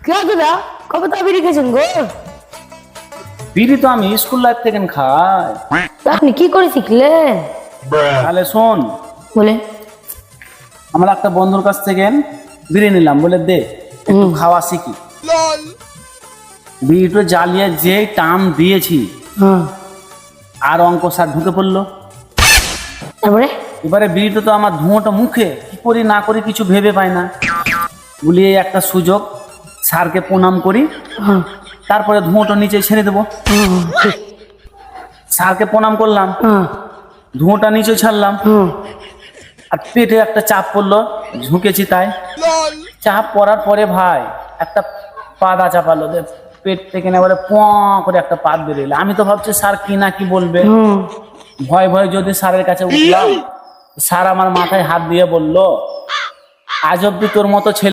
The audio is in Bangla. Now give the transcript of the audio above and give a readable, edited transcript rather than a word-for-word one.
কে দাদা কবে তো বিড়ি খেয়েছেন গো? বিড়ি তো আমি স্কুল লাইফ থেকে খাই। তা আপনি কি করে শিখলেন? তাহলে শোন, বলে আমার একটা বন্ধুর কাছ থেকে বিড়ি নিলাম, বলে দে একটু খাওয়া শিখি। বিড়িটা জ্বালিয়ে যে টান দিয়েছি হ্যাঁ, আর অঙ্ক স্যার ঢুকে পড়লো। তারপরে এবারে বিড়িটা তো আমার ধোঁয়াটা মুখে, কি করি না করি কিছু ভেবে পাই না। বলিয়ে একটা সুযোগ, স্যারকে প্রণাম করি, হ্যাঁ, তারপরে ধোঁয়াটা নিচে ছেড়ে দেবো। ঠিক, স্যারকে প্রণাম করলাম, হ্যাঁ, ধোঁয়াটা নিচে ছাড়লাম, হ্যাঁ, আর পেটে একটা চাপ পড়লো, ঝুঁকেছি তাই। চাপ পড়ার পরে ভাই একটা পাদা চাপালো, পেট থেকে না বলে পোঁ করে একটা পাত বেরোলো। আমি তো ভাবছি স্যার কি না কি বলবে, হুম। ভয় ভয় যদি স্যারের কাছে উঠলাম, স্যার আমার মাথায় হাত দিয়ে বলল, আজ অব্দি তোর মতো ছেলে